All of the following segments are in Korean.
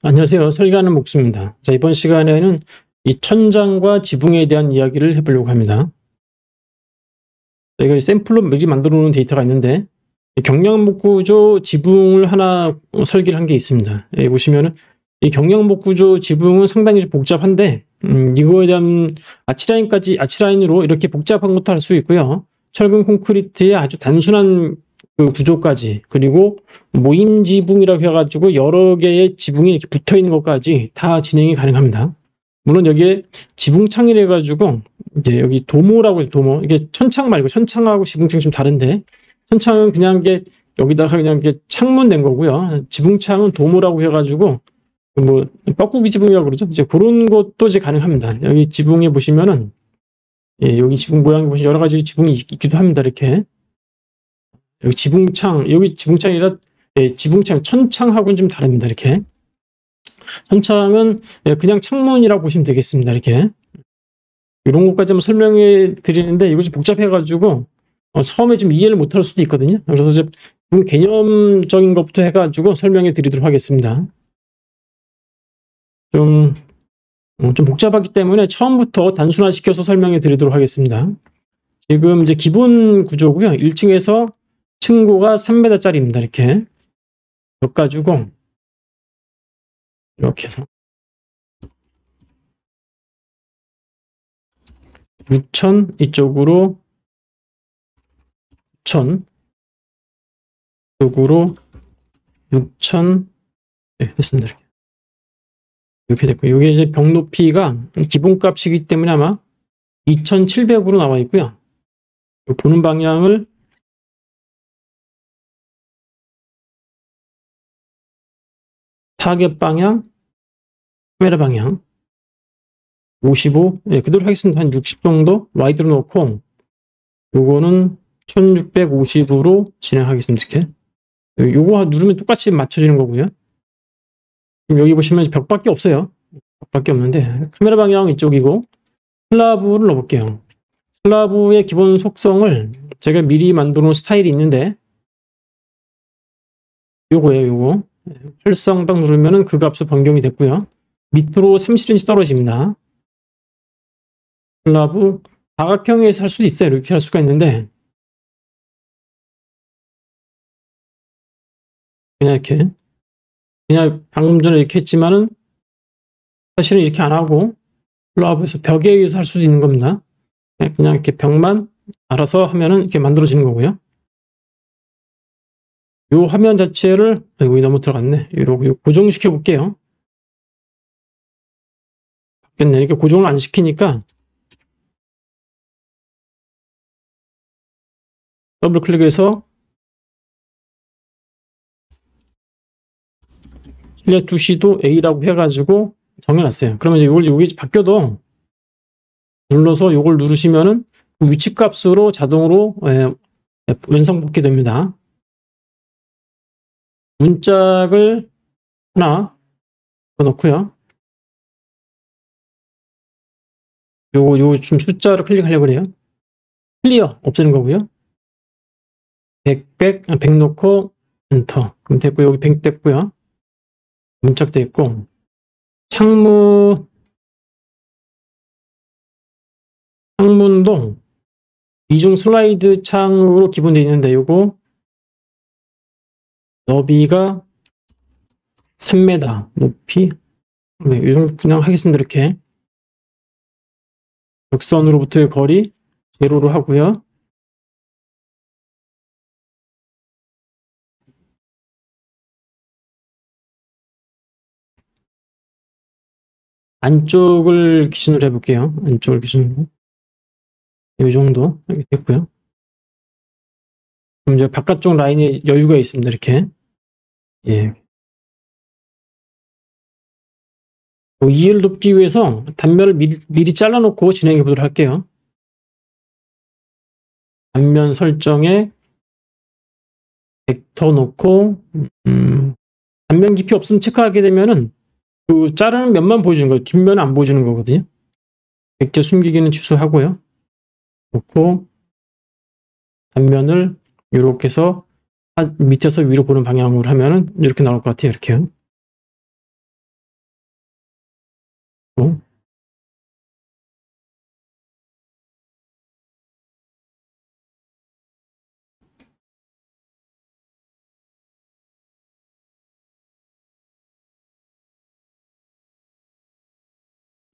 안녕하세요. 설계하는 목수입니다. 자, 이번 시간에는 이 천장과 지붕에 대한 이야기를 해보려고 합니다. 저희가 샘플로 미리 만들어 놓은 데이터가 있는데 경량목 구조 지붕을 하나 설계를 한 게 있습니다. 여기 보시면은 이 경량목 구조 지붕은 상당히 좀 복잡한데 이거에 대한 아치라인으로 이렇게 복잡한 것도 할 수 있고요. 철근 콘크리트의 아주 단순한 그 구조까지, 그리고 모임 지붕이라고 해가지고 여러 개의 지붕이 이렇게 붙어 있는 것까지 다 진행이 가능합니다. 물론 여기에 지붕창이라 해가지고 이제 여기 도모라고 해서 도모, 이게 천창 말고, 천창하고 지붕창이 좀 다른데, 천창은 그냥 이게 여기다가 그냥 이렇게 창문 낸 거고요. 지붕창은 도모라고 해가지고 뭐 뻐꾸기 지붕이라고 그러죠. 이제 그런 것도 이제 가능합니다. 여기 지붕에 보시면은, 예, 여기 지붕 모양이 보시면 여러 가지 지붕이 있기도 합니다. 이렇게 여기 지붕창이라, 예, 지붕창 천창하고는 좀 다릅니다. 이렇게 천창은, 예, 그냥 창문이라고 보시면 되겠습니다. 이렇게 이런 것까지 한번 설명해 드리는데 이거 좀 복잡해가지고 처음에 좀 이해를 못할 수도 있거든요. 그래서 이제 개념적인 것부터 해가지고 설명해 드리도록 하겠습니다. 좀 복잡하기 때문에 처음부터 단순화시켜서 설명해 드리도록 하겠습니다. 지금 이제 기본 구조고요. 1층에서 층고가 3m짜리입니다. 이렇게 엮어가지고 이렇게 해서 6,000 이쪽으로 6,000 이쪽으로 6,000, 네, 됐습니다. 이렇게 됐고, 이게 이제 벽 높이가 기본값이기 때문에 아마 2,700으로 나와 있고요. 보는 방향을 타겟 방향, 카메라 방향 55, 예, 그대로 하겠습니다. 한 60 정도 와이드로 놓고 요거는 1650으로 진행하겠습니다. 이렇게 요거 누르면 똑같이 맞춰지는 거고요. 지금 여기 보시면 벽밖에 없어요. 벽밖에 없는데 카메라 방향 이쪽이고, 슬라브를 넣어볼게요. 슬라브의 기본 속성을 제가 미리 만들어 놓은 스타일이 있는데 요거예요. 요거 활성 딱 누르면은 그 값으로 변경이 됐고요. 밑으로 30cm 떨어집니다. 슬라브 다각형에서 할 수도 있어요. 이렇게 할 수가 있는데 그냥 방금 전에 이렇게 했지만은 사실은 이렇게 안 하고 슬라브에서 벽에 의해서 할 수도 있는 겁니다. 그냥 이렇게 벽만 알아서 하면은 이렇게 만들어지는 거고요. 요 화면 자체를, 여기 너무 들어갔네. 이러고 고정시켜 볼게요. 바뀌었네. 이렇게 고정을 안 시키니까 더블 클릭해서 실내 투시도 A라고 해가지고 정해놨어요. 그러면 이제 여기 바뀌어도 눌러서 이걸 누르시면은 그 위치 값으로 자동으로 완성복귀 됩니다. 문짝을 하나 넣고요. 요거 좀 숫자로 클릭하려고 그래요. 클리어 없애는 거고요. 100 넣고 엔터. 그럼 됐고, 여기 100 됐고요. 문짝도 있고, 창문도 이중 슬라이드 창으로 기본되어 있는데 요거 너비가 3m, 높이, 네, 이 정도 그냥 하겠습니다. 이렇게 벽선으로부터의 거리 제로로 하고요. 안쪽을 기준으로 해볼게요. 안쪽을 기준으로 이 정도 됐고요. 그럼 이제 바깥쪽 라인에 여유가 있습니다. 이렇게, 예. 이해를 돕기 위해서 단면을 미리 잘라놓고 진행해 보도록 할게요. 단면 설정에 벡터 놓고, 단면 깊이 없으면 체크하게 되면은 그 자르는 면만 보여주는 거예요. 뒷면은 안 보여주는 거거든요. 벡터 숨기기는 취소하고요. 놓고 단면을 이렇게 해서 밑에서 위로 보는 방향으로 하면은 이렇게 나올 것 같아요. 이렇게요.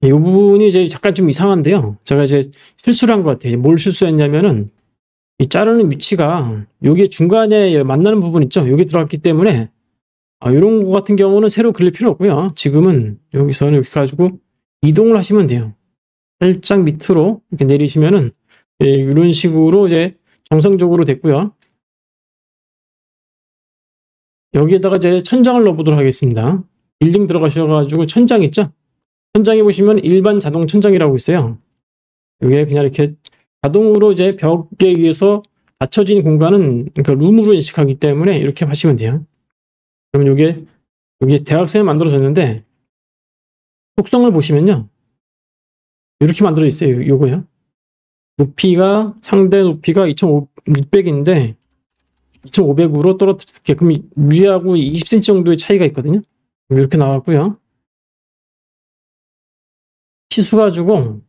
이 부분이 이제 잠깐 좀 이상한데요. 제가 이제 실수를 한 것 같아요. 뭘 실수했냐면은 이 자르는 위치가 여기 중간에 만나는 부분 있죠. 여기 들어갔기 때문에 이런 거 같은 경우는 새로 그릴 필요 없고요. 지금은 여기서는 이렇게 가지고 이동을 하시면 돼요. 살짝 밑으로 이렇게 내리시면은 이런 식으로 이제 정상적으로 됐고요. 여기에다가 이제 천장을 넣어보도록 하겠습니다. 빌딩 들어가셔가지고 천장 있죠? 천장에 보시면 일반 자동 천장이라고 있어요. 이게 그냥 이렇게 자동으로 이제 벽에 의해서 닫혀진 공간은 그러니까 룸으로 인식하기 때문에 이렇게 하시면 돼요. 그러면 여기 대각선이 만들어졌는데 속성을 보시면요. 이렇게 만들어 있어요. 요거요. 높이가 상대 높이가 2,600인데 2,500으로 떨어뜨릴게. 그럼 위하고 20cm 정도의 차이가 있거든요. 이렇게 나왔고요. 치수 가지고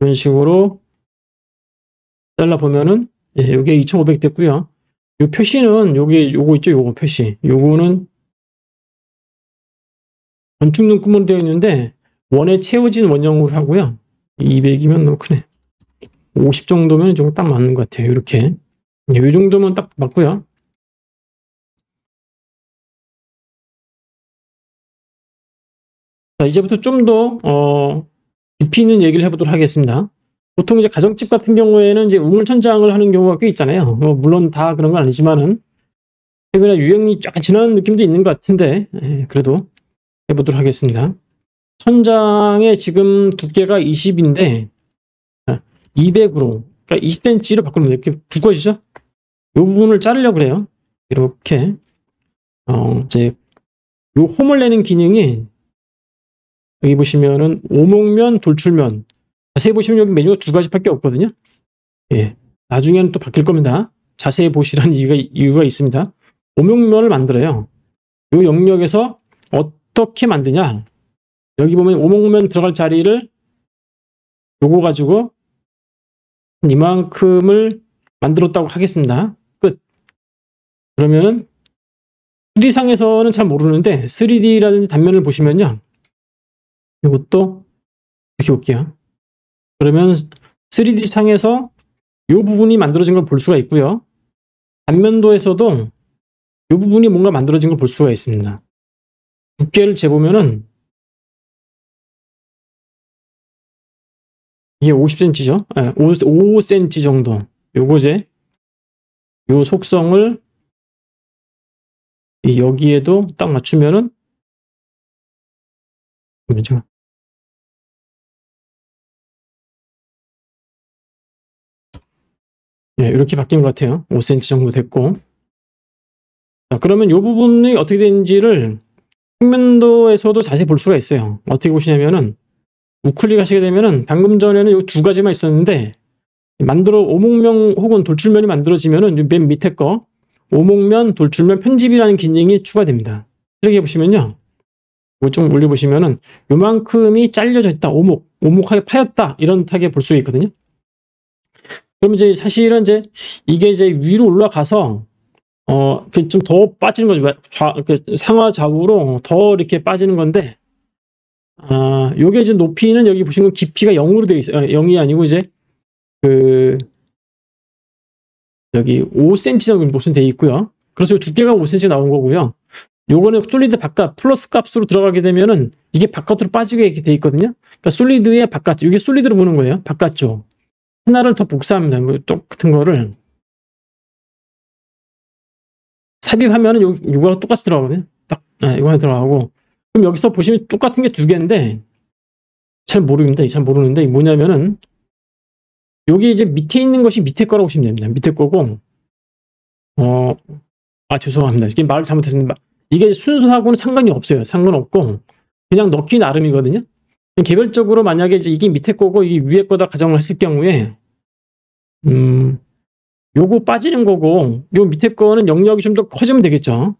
이런 식으로 잘라 보면은 여기에 2,500 됐고요. 요 표시는 요거 있죠. 요거 표시. 요거는 건축 눈금으로 되어 있는데 원에 채워진 원형으로 하고요. 200이면 너무 크네. 50 정도면 좀 딱 맞는 것 같아요. 이렇게. 이 정도면 딱 맞고요. 자, 이제부터 좀 더 깊이 있는 얘기를 해보도록 하겠습니다. 보통 이제 가정집 같은 경우에는 이제 우물천장을 하는 경우가 꽤 있잖아요. 물론 다 그런 건 아니지만은 최근에 유행이 약간 지나는 느낌도 있는 것 같은데 그래도 해보도록 하겠습니다. 천장의 지금 두께가 20인데 200으로 그러니까 20cm로 바꾸면 이렇게 두꺼워지죠? 이 부분을 자르려고 그래요. 이렇게 이제 요 홈을 내는 기능이 여기 보시면은 오목면, 돌출면. 자세히 보시면 여기 메뉴가 두 가지밖에 없거든요. 예, 나중에는 또 바뀔 겁니다. 자세히 보시라는 이유가 있습니다. 오목면을 만들어요. 이 영역에서 어떻게 만드냐? 여기 보면 오목면 들어갈 자리를 요거 가지고 이만큼을 만들었다고 하겠습니다. 끝. 그러면은 2D상에서는 잘 모르는데 3D라든지 단면을 보시면요. 이것도 이렇게 볼게요. 그러면 3D 상에서 이 부분이 만들어진 걸 볼 수가 있고요. 단면도에서도 이 부분이 뭔가 만들어진 걸 볼 수가 있습니다. 두께를 재보면은 이게 50cm죠. 5cm 정도. 요거제 요 속성을 여기에도 딱 맞추면은 뭐죠? 이렇게 바뀐 것 같아요. 5cm 정도 됐고. 자, 그러면 이 부분이 어떻게 되는지를 평면도에서도 자세히 볼 수가 있어요. 어떻게 보시냐면은 우클릭 하시게 되면은 방금 전에는 이 두 가지만 있었는데 오목면 혹은 돌출면이 만들어지면은 맨 밑에 거 오목면, 돌출면 편집이라는 기능이 추가됩니다. 이렇게 보시면요. 이거 좀 올려보시면은 요만큼이 잘려져 있다. 오목하게 파였다. 이런 타게 볼 수 있거든요. 그럼 이제 사실은 이제 이게 이제 위로 올라가서 좀 더 빠지는 거죠. 상하 좌우로 더 이렇게 빠지는 건데 요게 이제 높이는 여기 보시면 깊이가 0으로 되어 있어요. 0이 아니고 이제 여기 5cm 정도 보시면 되어 있고요. 그래서 두께가 5cm 나온 거고요. 요거는 솔리드 바깥 플러스 값으로 들어가게 되면은 이게 바깥으로 빠지게 이렇게 되어 있거든요. 그러니까 솔리드의 바깥, 이게 솔리드로 보는 거예요. 바깥쪽. 하나를 더 복사합니다. 뭐 똑같은 거를 삽입하면은 요거랑 똑같이 들어가거든요. 딱 이거 하나 들어가고. 그럼 여기서 보시면 똑같은 게 두 개인데 잘 모르는데 뭐냐면은 여기 이제 밑에 있는 것이 밑에 거라고 보시면 됩니다. 밑에 거고 죄송합니다. 이게 말을 잘못했습니다. 이게 순서하고는 상관이 없어요. 상관없고 그냥 넣기 나름이거든요. 개별적으로 만약에 이제 이게 밑에 거고 이게 위에 거다 가정을 했을 경우에 요거 빠지는 거고 요 밑에 거는 영역이 좀 더 커지면 되겠죠.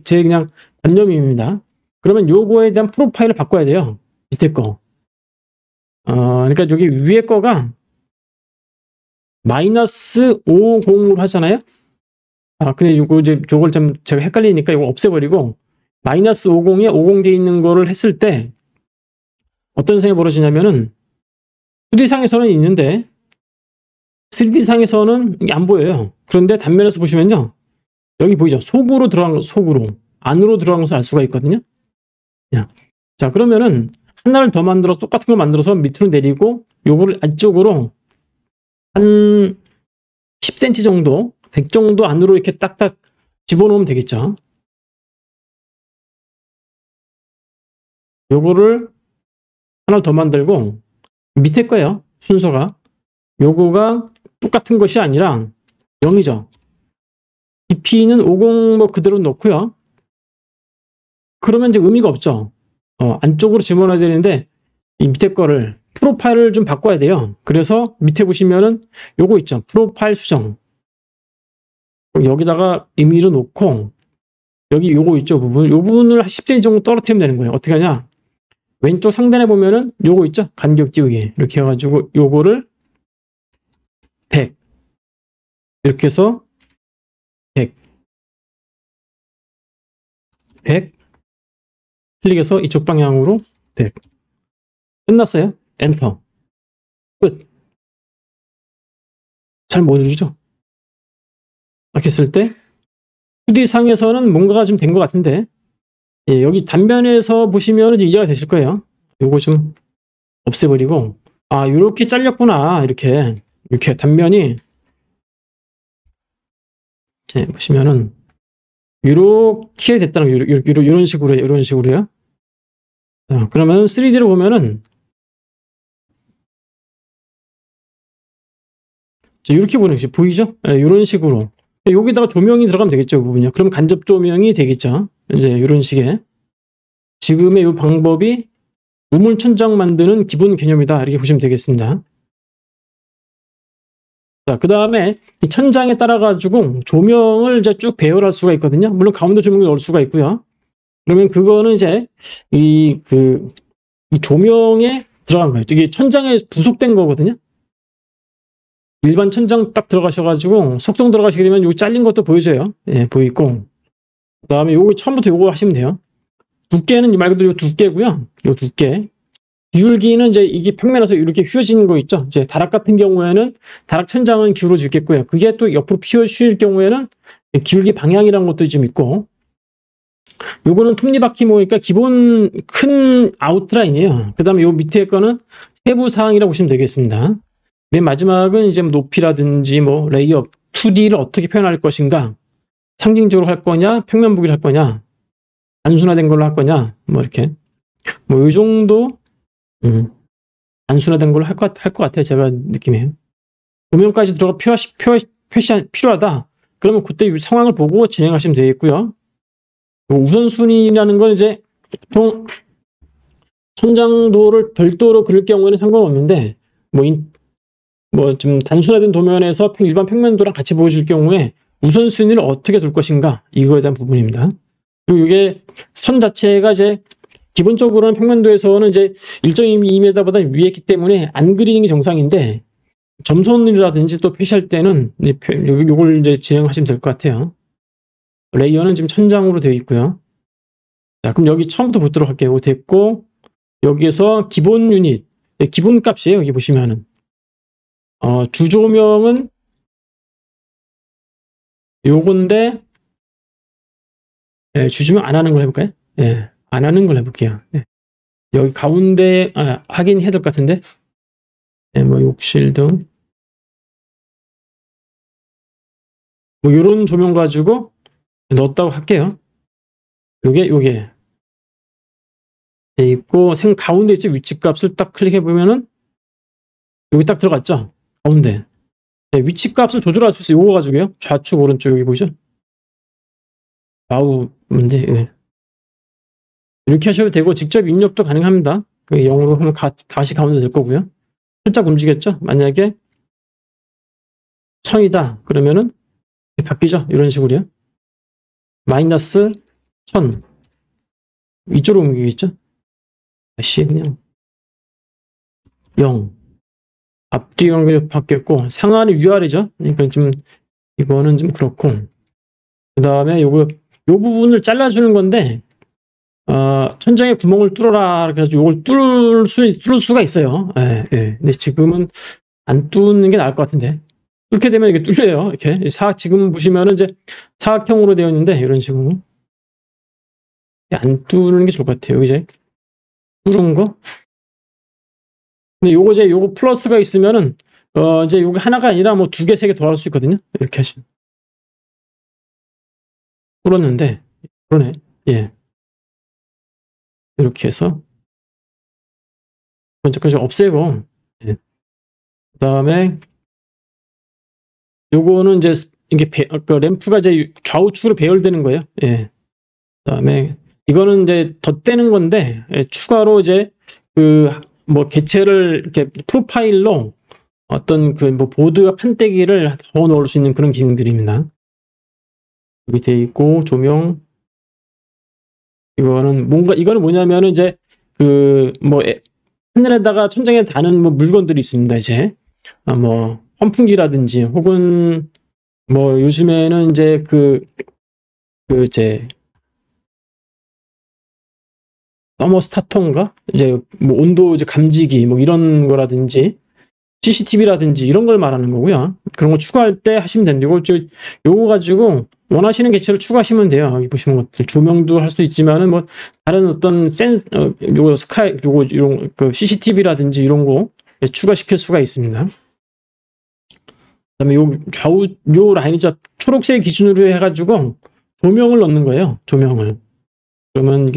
제 그냥 관념입니다. 그러면 요거에 대한 프로파일을 바꿔야 돼요. 밑에 거. 그러니까 여기 위에 거가 마이너스 50으로 하잖아요. 근데 요걸 좀 제가 헷갈리니까 이거 없애버리고 마이너스 50에 50 돼 있는 거를 했을 때 어떤 상황이 벌어지냐면은 2D상에서는 있는데 3D상에서는 이게 안 보여요. 그런데 단면에서 보시면요. 여기 보이죠? 속으로 들어간 거, 속으로. 안으로 들어간 것을 알 수가 있거든요. 자, 그러면은 하나를 더 만들어서 똑같은 걸 만들어서 밑으로 내리고 요거를 안쪽으로 한 10cm 정도, 100 정도 안으로 이렇게 딱딱 집어넣으면 되겠죠. 요거를 하나를 더 만들고 밑에 거예요. 순서가. 요거가 똑같은 것이 아니라 0이죠. DP는 50 뭐 그대로 넣고요. 그러면 이제 의미가 없죠. 안쪽으로 집어넣어야 되는데 이 밑에 거를 프로파일을 좀 바꿔야 돼요. 그래서 밑에 보시면은 요거 있죠. 프로파일 수정. 여기다가 임의로 놓고 여기 요거 있죠. 부분. 요 부분을 10cm 정도 떨어뜨리면 되는 거예요. 어떻게 하냐? 왼쪽 상단에 보면은 요거 있죠. 간격 띄우기. 이렇게 해가지고 요거를 100 이렇게 해서 100 클릭해서 이쪽 방향으로 100 끝났어요. 엔터. 끝. 잘 못 누르죠? 이렇게 했을 때 2D상에서는 뭔가가 좀 된 것 같은데 여기 단면에서 보시면 이제 이해가 되실 거예요. 요거 좀 없애버리고 요렇게 잘렸구나. 이렇게 단면이 보시면은 요렇게 됐다는 거예요. 요런 식으로요. 그러면 3D로 보면은 이렇게 보는 것이 보이죠? 이런 식으로 여기다가 조명이 들어가면 되겠죠. 이 부분이요. 그럼 간접 조명이 되겠죠. 이제 이런 식의 지금의 이 방법이 우물 천장 만드는 기본 개념이다. 이렇게 보시면 되겠습니다. 자, 그 다음에 이 천장에 따라 가지고 조명을 이제 쭉 배열할 수가 있거든요. 물론 가운데 조명을 넣을 수가 있고요. 그러면 그거는 이제 이 조명에 들어간 거예요. 이게 천장에 부속된 거거든요. 일반 천장 딱 들어가셔가지고 속성 들어가시게 되면 여기 잘린 것도 보여져요. 보이고. 그 다음에 요거 처음부터 요거 하시면 돼요. 두께는 말 그대로 요 두께고요. 요 두께. 기울기는 이제 이게 평면에서 이렇게 휘어지는 거 있죠. 이제 다락 같은 경우에는 다락 천장은 기울어지겠고요. 그게 또 옆으로 휘어질 경우에는 기울기 방향이라는 것도 좀 있고. 요거는 톱니바퀴 모니까 기본 큰 아웃라인이에요. 그 다음에 요 밑에 거는 세부 사항이라고 보시면 되겠습니다. 맨 마지막은 이제 높이라든지 뭐 레이업, 2D를 어떻게 표현할 것인가, 상징적으로 할 거냐, 평면 보기를 할 거냐, 단순화된 걸로 할 거냐, 뭐 이렇게 뭐 이 정도 단순화된 걸로 할 것 같아요. 제가 느낌에 조명까지 들어가 표시 필요하다. 그러면 그때 상황을 보고 진행하시면 되겠고요. 우선순위라는 건 이제 보통 천장도를 별도로 그릴 경우에는 상관없는데 뭐 좀 단순화된 도면에서 일반 평면도랑 같이 보여줄 경우에 우선순위를 어떻게 둘 것인가, 이거에 대한 부분입니다. 그리고 이게 선 자체가 이제 기본적으로는 평면도에서는 이제 1.2m보다 위에 있기 때문에 안 그리는 게 정상인데 점선이라든지 또 표시할 때는 요걸 이제 진행하시면 될 것 같아요. 레이어는 지금 천장으로 되어 있고요. 자, 그럼 여기 처음부터 보도록 할게요. 됐고, 여기에서 기본 유닛, 기본 값이에요. 여기 보시면은 주조명은 요건데, 주조명 안 하는 걸 해볼까요? 안 하는 걸 해볼게요. 여기 가운데 하긴 해야 될 것 같은데, 뭐 욕실 등 뭐 요런 조명 가지고 넣었다고 할게요. 요게 돼 있고, 가운데 있죠. 위치값을 딱 클릭해 보면은 여기 딱 들어갔죠. 가운데 위치값을 조절할 수 있어요. 요거 가지고요. 좌측 오른쪽 여기 보이죠. 좌우 문제. 이렇게 하셔도 되고 직접 입력도 가능합니다. 0으로 하면 다시 가운데 될 거고요. 살짝 움직였죠. 만약에 1000이다 그러면은 바뀌죠. 이런 식으로요. 마이너스 1000 이쪽으로 옮기겠죠. 다시 그냥 0. 앞뒤 관계 바뀌었고 상하는 위아래죠. 그러니까 좀 이거는 좀 그렇고 그 다음에 요 부분을 잘라주는 건데 천장에 구멍을 뚫어라 그래가지고 요걸 뚫을 수가 있어요. 예, 예. 근데 지금은 안 뚫는 게 나을 것 같은데 뚫게 되면 이게 뚫려요. 이렇게 지금 보시면은 이제 사각형으로 되어 있는데 이런 식으로 안 뚫는 게 좋을 것 같아요. 여기 이제 뚫은 거. 근데 요거 플러스가 있으면은 이제 요게 하나가 아니라 뭐 2개, 3개 더 할 수 있거든요. 이렇게 하시면 뚫었는데 그러네. 예. 이렇게 해서 번쩍번쩍 없애고 예. 그 다음에 요거는 이제 이게 그 램프가 이제 좌우측으로 배열되는 거예요. 예. 그 다음에 이거는 이제 덧대는 건데 예, 추가로 이제 그 뭐 개체를 이렇게 프로파일로 어떤 그 뭐 보드와 판때기를 더 넣을 수 있는 그런 기능들입니다. 여기 돼 있고 조명 이거는 뭐냐면은 이제 그 뭐 하늘에다가 천장에 다는 뭐 물건들이 있습니다. 이제 뭐 환풍기라든지 혹은 뭐 요즘에는 이제 이제 서머스타터인가 이제 뭐 온도 이제 감지기 뭐 이런 거라든지 CCTV라든지 이런 걸 말하는 거고요. 그런 거 추가할 때 하시면 됩니다. 요거 가지고 원하시는 개체를 추가하시면 돼요. 여기 보시는 것들 조명도 할 수 있지만은 뭐 다른 어떤 요거 이런 그 CCTV라든지 이런 거 추가시킬 수가 있습니다. 그다음에 요 라인이 초록색 기준으로 해가지고 조명을 넣는 거예요. 조명을. 그러면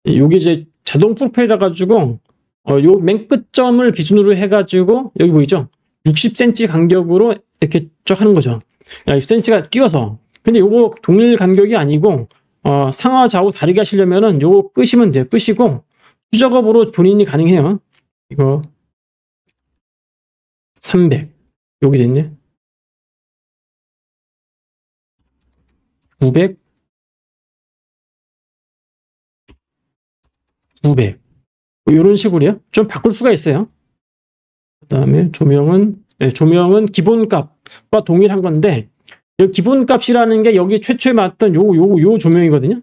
요게 이제 자동 프로파일이라 가지고 요 맨 끝점을 기준으로 해가지고 여기 보이죠? 60cm 간격으로 이렇게 쭉 하는 거죠. 60cm가 띄어서. 근데 요거 동일 간격이 아니고 상하 좌우 다르게 하시려면은 요거 끄시면 돼요. 끄시고 수작업으로 본인이 가능해요. 이거 300 여기 됐네. 900 900 이런 식으로요. 좀 바꿀 수가 있어요. 그 다음에 조명은 기본값과 동일한 건데 기본값이라는 게 여기 최초에 맞던 요 조명이거든요.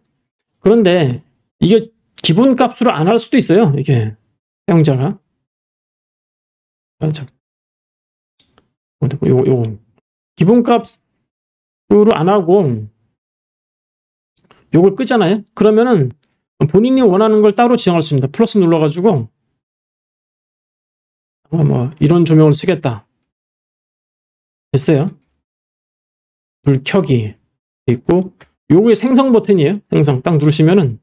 그런데 이게 기본값으로 안 할 수도 있어요. 이게 사용자가 요거 기본값으로 안 하고 요걸 끄잖아요. 그러면은 본인이 원하는 걸 따로 지정할 수 있습니다. 플러스 눌러가지고 뭐 이런 조명을 쓰겠다. 됐어요. 불 켜기 있고 요게 생성 버튼이에요. 생성 딱 누르시면은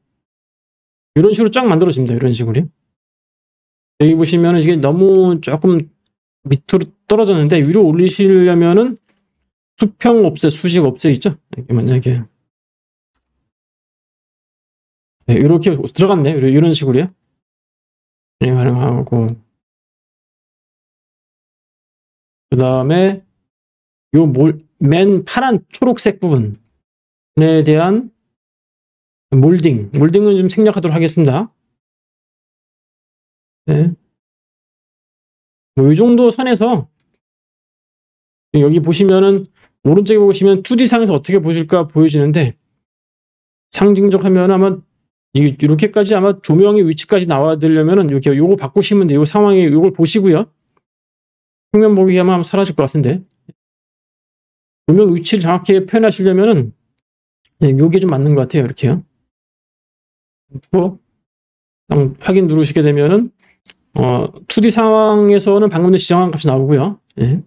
이런 식으로 쫙 만들어집니다. 이런 식으로요. 여기 보시면은 이게 너무 조금 밑으로 떨어졌는데 위로 올리시려면은 수평 없애, 수직 없애 있죠? 이게 만약에 네, 이렇게 들어갔네. 이런 식으로요. 네, 가능하고 그 다음에 요 맨 파란 초록색 부분에 대한 몰딩은 좀 생략하도록 하겠습니다. 네. 뭐 이 정도 선에서 여기 보시면은 오른쪽에 보시면 2D상에서 어떻게 보실까 보여지는데 상징적 하면 아마 이렇게까지 아마 조명의 위치까지 나와야 되려면은 이렇게 요거 바꾸시면 돼요. 요 상황에 요걸 보시고요. 평면 보기 하면 사라질 것 같은데 조명 위치를 정확히 표현하시려면은 요게 좀 맞는 것 같아요. 이렇게요. 확인 누르시게 되면은 2D 상황에서는 방금 전에 지정한 값이 나오고요. 예.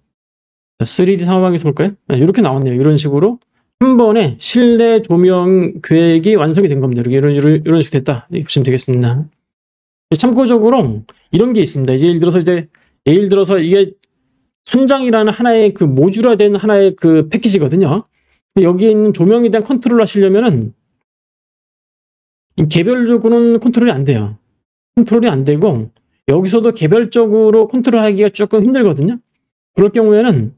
3D 상황에서 볼까요? 이렇게 나왔네요. 이런 식으로 한 번에 실내 조명 계획이 완성이 된 겁니다. 이런 식으로 됐다. 이렇게 보시면 되겠습니다. 참고적으로 이런 게 있습니다. 예를 들어서 이게 천장이라는 하나의 그 모듈화된 하나의 그 패키지거든요. 여기에 있는 조명에 대한 컨트롤을 하시려면은 개별적으로는 컨트롤이 안 돼요. 컨트롤이 안 되고 여기서도 개별적으로 컨트롤하기가 조금 힘들거든요. 그럴 경우에는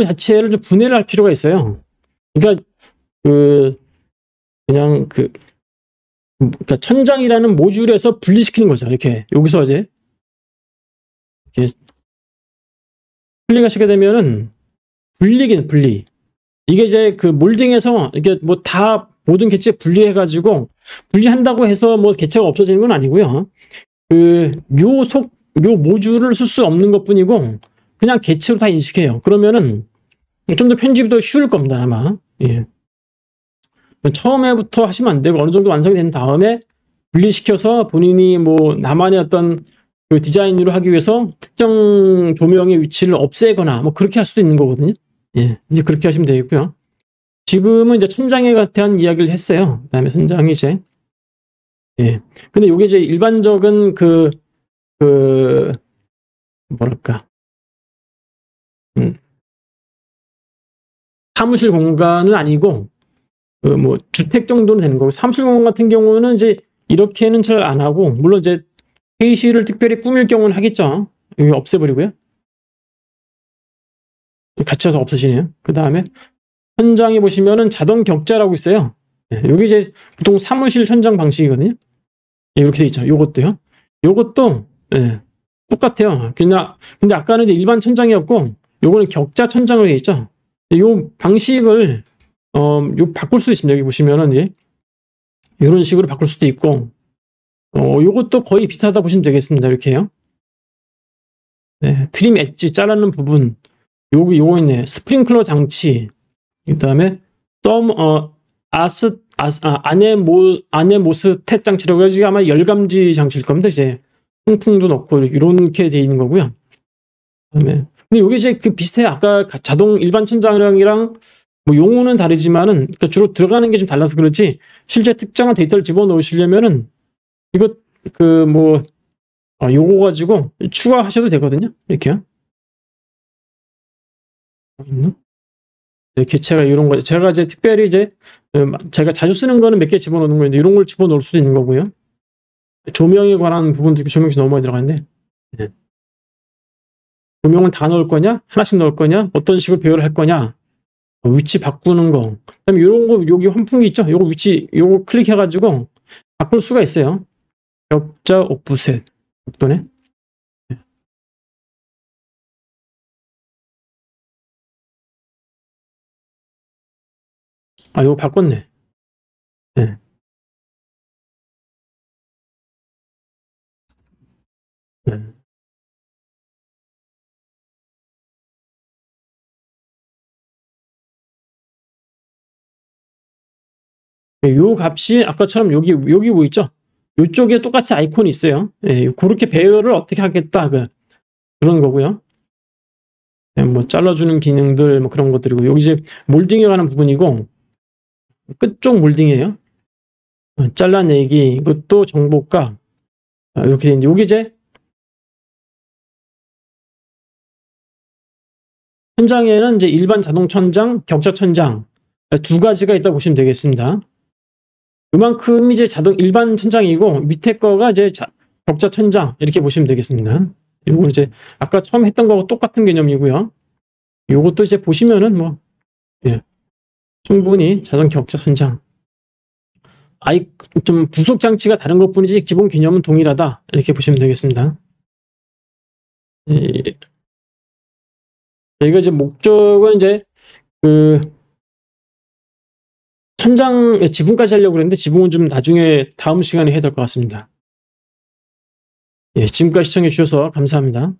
이 자체를 좀 분해를 할 필요가 있어요. 그러니까 그냥 그러니까 천장이라는 모듈에서 분리시키는 거죠. 이렇게 여기서 이제 이렇게 클릭하시게 되면은 분리. 이게 이제 그 몰딩에서 이게 뭐 다 모든 개체 분리해가지고 분리한다고 해서 뭐 개체가 없어지는 건 아니고요. 요 모듈을 쓸 수 없는 것뿐이고 그냥 개체로 다 인식해요. 그러면은 좀 더 편집이 더 쉬울 겁니다, 아마. 예. 처음에부터 하시면 안 되고 어느 정도 완성이 된 다음에 분리시켜서 본인이 뭐 나만의 어떤 그 디자인으로 하기 위해서 특정 조명의 위치를 없애거나 뭐 그렇게 할 수도 있는 거거든요. 예, 이제 그렇게 하시면 되겠고요. 지금은 이제 천장에 대한 이야기를 했어요. 그다음에 천장이 이제 예. 근데 요게 이제 일반적인 뭐랄까 사무실 공간은 아니고 뭐 주택 정도는 되는 거고 사무실 공간 같은 경우는 이제 이렇게는 잘 안 하고 물론 이제 회의실을 특별히 꾸밀 경우는 하겠죠. 여기 없애버리고요. 같이 해서 없어지네요. 그 다음에 천장에 보시면은 자동 격자라고 있어요. 여기 이제 보통 사무실 천장 방식이거든요. 이렇게 돼 있죠. 요것도요. 요것도 똑같아요. 근데 아까는 이제 일반 천장이었고 요거는 격자 천장으로 돼 있죠. 요 방식을 요 바꿀 수도 있습니다. 여기 보시면은 이제 이런 식으로 바꿀 수도 있고 요것도 거의 비슷하다 보시면 되겠습니다. 이렇게요. 네, 트림 엣지 자르는 부분 요거 있네. 스프링클러 장치 그다음에 아네모스텟 장치라고 해서 이게 아마 열감지 장치일 겁니다. 이제 통풍도 넣고 이렇게 돼 있는 거고요. 그다음에 근데 요게 이제 그 비슷해요. 아까 자동 일반 천장이랑 뭐 용어는 다르지만은 그러니까 주로 들어가는 게 좀 달라서 그렇지 실제 특정한 데이터를 집어넣으시려면은 이거 요거 가지고 추가하셔도 되거든요. 이렇게요. 네, 개체가 이런 거 제가 이제 특별히 이제 제가 자주 쓰는 거는 몇 개 집어넣는 거인데 이런 걸 집어넣을 수도 있는 거고요. 조명에 관한 부분도 조명시 너무 많이 들어가는데 네. 조명을 다 넣을 거냐 하나씩 넣을 거냐 어떤 식으로 배열을 할 거냐 위치 바꾸는 거 그다음에 이런 거 여기 환풍기 있죠. 요거 위치 요거 클릭해 가지고 바꿀 수가 있어요. 격자 오프셋 또네 요거 바꿨네. 네. 네. 요 값이 아까처럼 여기 뭐 있죠? 요쪽에 똑같이 아이콘이 있어요. 예, 그렇게 배열을 어떻게 하겠다 그런 거고요. 예, 뭐 잘라주는 기능들 뭐 그런 것들이고 여기 이제 몰딩에 관한 부분이고 끝쪽 몰딩이에요. 잘라내기 이것도 정보가 이렇게 되는데 여기 이제 천장에는 이제 일반 자동 천장, 격자 천장 두 가지가 있다고 보시면 되겠습니다. 그만큼 이제 일반 천장이고 밑에 거가 이제 격자 천장 이렇게 보시면 되겠습니다. 이건 이제 아까 처음 했던 거하고 똑같은 개념이고요. 요것도 이제 보시면은 뭐 충분히 자동 격자 천장 좀 부속 장치가 다른 것뿐이지 기본 개념은 동일하다 이렇게 보시면 되겠습니다. 저희가 이제 목적은 이제 천장 지붕까지 하려고 그랬는데 지붕은 좀 나중에 다음 시간에 해야 될 것 같습니다. 지금까지 시청해 주셔서 감사합니다.